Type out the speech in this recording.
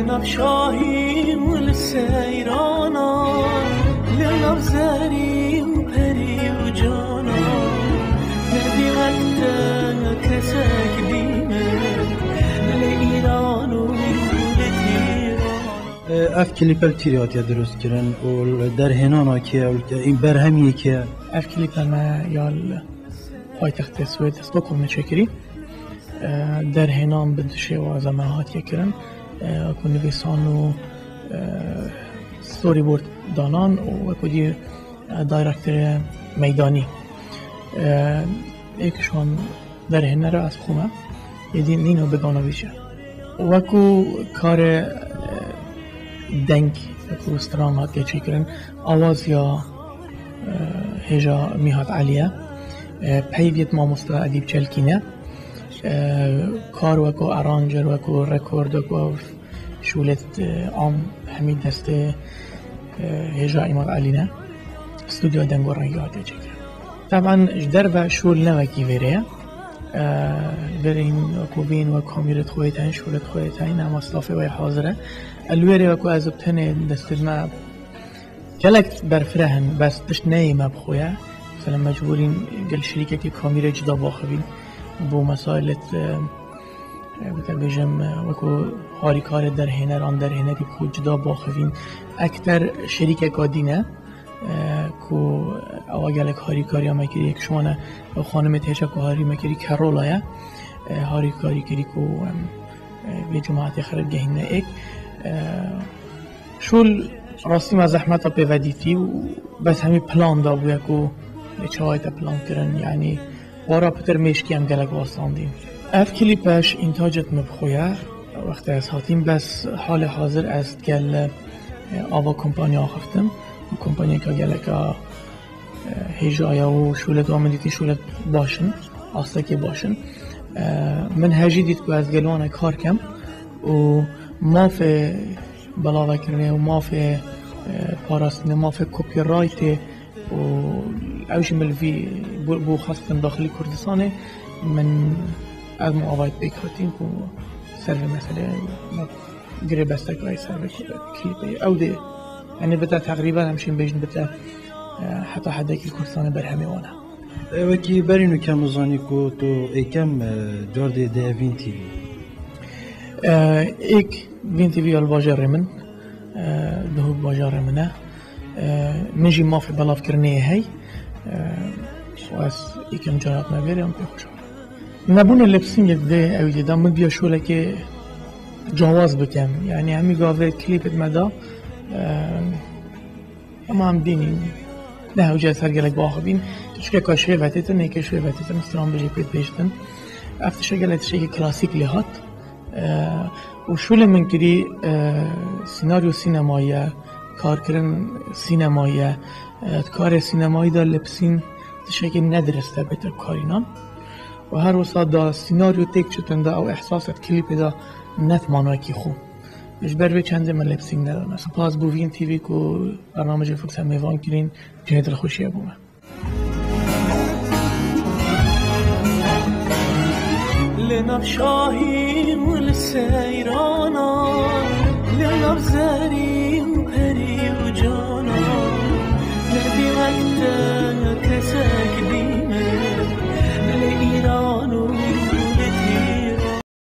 لنب شاهی و لسیرانا لنب زری و پری و جانا ندی وقتا کسک دیمه لإيران و اف کلیپل تیریات درست کردن و در هنانا که این برهمیه که اف کلیپل ما یال پایتخت سوئد استکهلم چکری در هنام بدشه و زمانات یکرن که نویسان و ستوری بورد دانان و کدی دایرکتر میدانی یکشون در هنر از خومه یدین نینو بگانه بیشه وکو کار دنگ وکو استران هات که چکرن آواز یا هجا میهات علیه پیویت ما مستا ادیب چلکینه کار وکو ارانجر وکو رکورد وکو شولت عام همین دست هجا ایماد علیه استودیو دنگو رنگی هاته چکرن طبعا جدر و شول نوکی ویره برین وکو بین و کامیرت خویتن شولت خویتن هم اصلافه و حاضره الویره وکو از ابتنه دسترنا کلکت برفرهن بس دشت نیم بخویه مثلا مجبورین گل شریکه که کامیره جدا باخبین بو مسائلت بتبجم وکو هاریکار در هنر آن در هنری کو جدا باخبین اکتر شریکه کادینه کو اواگلک هاریکاری هم کری یک شمانه خانم تیشه که هاری مکری کرولایه هاریکاری کری کو به جماعت خرد گهینه ایک شول راستی ما زحمت پیودیتی و بس همی پلان دا بویا که چه تا پلان کرن یعنی وارا پتر میشکی هم گلک واساندیم اف کلیپش انتاجت مبخویه وقتی از هاتیم بس حال حاضر است گل آوا کمپانی آخفتم و کمپانی که گلک هجایا و شولت و آمدیتی شولت باشن آسته که باشن من هجی دید که از گلوانه کار کم و ماف بلاوه کرنه و ماف پاراستنه ماف کپی رایت و اوش ملوی بو خاصتن داخلی کردستانه من از معاویت بکرتیم که سرو مسئله گره بسته که سرو کلیپه او ده یعنی بتا تقریبا همشین بیشن بتا حتی حده که کردستانه برهمه وانه وکی برینو کم ازانی که تو ایکم جارده ده وین تیوی ایک وین تیوی الواجر من دهوک باجار منه منجی مافی بلاف کرنه هی و از ایکم جارات مبیره هم بخوشم نبونه لپسینگ ده اویده دا من بیا شوله که جواز بکم یعنی همی گاوه کلیپت مدا اما هم دینیم نه اوجه سرگلک باخبین چون که شوی وطیتن نیکه شوی وطیتن استرام بجی پیت بیشتن افتشه گلت شیگه کلاسیک لیهات و شول من کری سیناریو سینمایی کار کردن سینمایی کار سینمایی دا لپسین تشکل ندرسته بیتر کارینام و هر وسط دا سیناریو تک چطن دا او احساست کلیپ دا نتمانوی کی خوب بش بر چنده من لپسینگ ندارم سپاس بوین تیوی که برنامج فکس هم میوان کرین جهت خوشیه بومه لنب شاهی و لسیرانا لنب زری و پری و جانا ندی وقتا